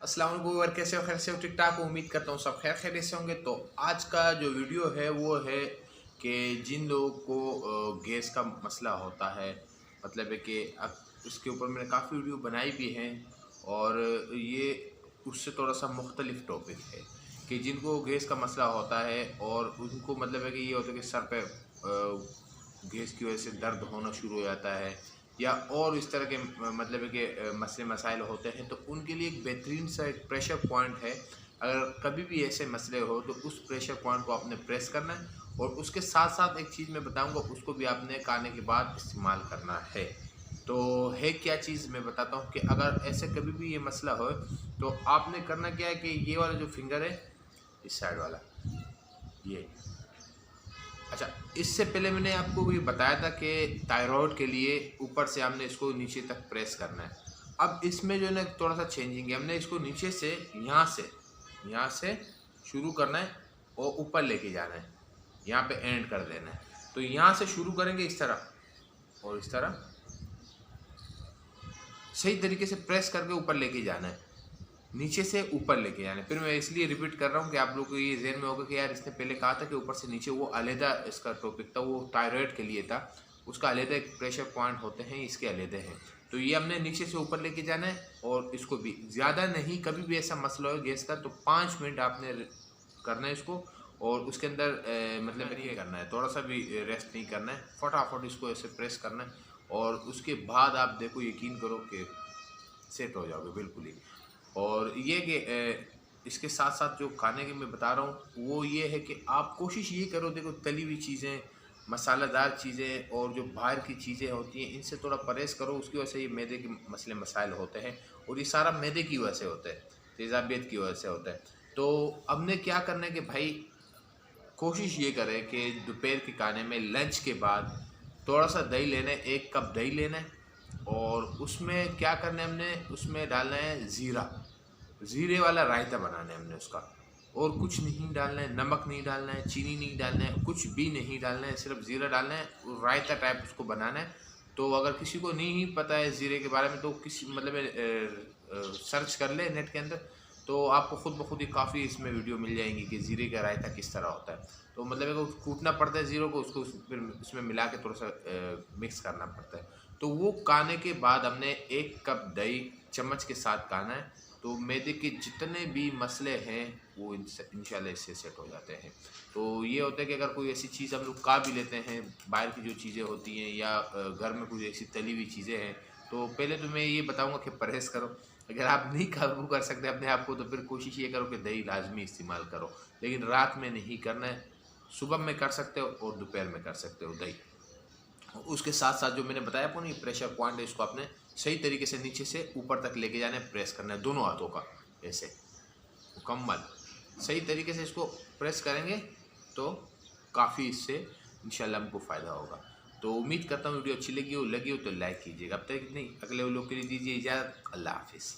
अस्सलाम वालेकुम और कैसे हो? खैर से हो? ठीक ठाक हो? उम्मीद करता हूँ सब खैर खैरियत से होंगे। तो आज का जो वीडियो है वो है कि जिन लोगों को गैस का मसला होता है, मतलब है कि अब इसके ऊपर मैंने काफ़ी वीडियो बनाई भी हैं और ये उससे थोड़ा सा मुख्तलिफ टॉपिक है कि जिनको गैस का मसला होता है और उनको मतलब है कि ये होता है कि सर पे गैस की वजह से दर्द होना शुरू हो जाता है या और इस तरह के मतलब है कि मसले मसाइल होते हैं, तो उनके लिए एक बेहतरीन सा एक प्रेशर पॉइंट है। अगर कभी भी ऐसे मसले हो तो उस प्रेशर पॉइंट को आपने प्रेस करना है और उसके साथ साथ एक चीज़ मैं बताऊंगा उसको भी आपने खाने के बाद इस्तेमाल करना है। तो है क्या चीज़ मैं बताता हूँ कि अगर ऐसे कभी भी ये मसला हो तो आपने करना क्या है कि ये वाला जो फिंगर है, इस साइड वाला, ये, अच्छा, इससे पहले मैंने आपको ये बताया था कि थायराइड के लिए ऊपर से हमने इसको नीचे तक प्रेस करना है। अब इसमें जो है ना थोड़ा सा चेंजिंग है, हमने इसको नीचे से यहाँ से शुरू करना है और ऊपर लेके जाना है, यहाँ पे एंड कर देना है। तो यहाँ से शुरू करेंगे इस तरह और इस तरह सही तरीके से प्रेस करके ऊपर लेके जाना है, नीचे से ऊपर लेके जाना है। फिर मैं इसलिए रिपीट कर रहा हूँ कि आप लोग को ये ज़हन में होगा कि यार इसने पहले कहा था कि ऊपर से नीचे, वो अलहदा इसका टॉपिक था, वो थायराइड के लिए था, उसका अलहदा एक प्रेशर पॉइंट होते हैं, इसके अलहदे हैं। तो ये हमने नीचे से ऊपर लेके जाना है और इसको भी ज़्यादा नहीं, कभी भी ऐसा मसला हो गैस का तो 5 मिनट आपने करना है इसको और उसके अंदर मतलब ये करना है, थोड़ा सा भी रेस्ट नहीं करना है, फटाफट इसको ऐसे प्रेस करना है और उसके बाद आप देखो, यकीन करो कि सेट हो जाओगे बिल्कुल ही। और ये कि इसके साथ साथ जो खाने के मैं बता रहा हूँ वो ये है कि आप कोशिश ये करो, देखो तली हुई चीज़ें, मसालेदार चीज़ें और जो बाहर की चीज़ें होती हैं इनसे थोड़ा परहेज़ करो। उसकी वजह से ये मैदे के मसले मसाइल होते हैं और ये सारा मैदे की वजह से होता है, तेज़ाबियत की वजह से होता है। तो हमने क्या करना है कि भाई कोशिश ये करें कि दोपहर के खाने में लंच के बाद थोड़ा सा दही लेना है, 1 कप दही लेना है और उसमें क्या करना है, हमने उसमें डालना है ज़ीरा, ज़ीरे वाला रायता बनाना है हमने उसका, और कुछ नहीं डालना है, नमक नहीं डालना है, चीनी नहीं डालना है, कुछ भी नहीं डालना है, सिर्फ ज़ीरा डालना है, रायता टाइप उसको बनाना है। तो अगर किसी को नहीं पता है ज़ीरे के बारे में तो किसी मतलब सर्च कर ले नेट के अंदर, तो आपको खुद ब खुद ही काफ़ी इसमें वीडियो मिल जाएंगी कि ज़ीरे का रायता किस तरह होता है। तो मतलब है कि कूटना पड़ता है ज़ीरो को, उसको फिर उसमें मिला के थोड़ा सा मिक्स करना पड़ता है। तो वो खाने के बाद हमने 1 कप दही चम्मच के साथ खाना है। तो मैदे के जितने भी मसले हैं वो इंशाल्लाह इससे सेट हो जाते हैं। तो ये होता है कि अगर कोई ऐसी चीज़ हम लोग खा भी लेते हैं, बाहर की जो चीज़ें होती हैं या घर में कुछ ऐसी तली हुई चीज़ें हैं, तो पहले तो मैं ये बताऊंगा कि परहेज़ करो। अगर आप नहीं काबू कर सकते अपने आप को तो फिर कोशिश ये करो कि दही लाजमी इस्तेमाल करो, लेकिन रात में नहीं करना है, सुबह में कर सकते हो और दोपहर में कर सकते हो दही। उसके साथ साथ जो मैंने बताया आपको, नहीं प्रेशर पॉइंट है, इसको आपने सही तरीके से नीचे से ऊपर तक लेके जाना है, प्रेस करना है दोनों हाथों का, ऐसे मुकम्मल सही तरीके से इसको प्रेस करेंगे तो काफ़ी इससे इंशाल्लाह हमको फ़ायदा होगा। तो उम्मीद करता हूँ वीडियो अच्छी लगी हो तो लाइक कीजिएगा। अब तक नहीं, अगले लोग के लिए दीजिए इजाज़त। अल्लाह हाफिज़।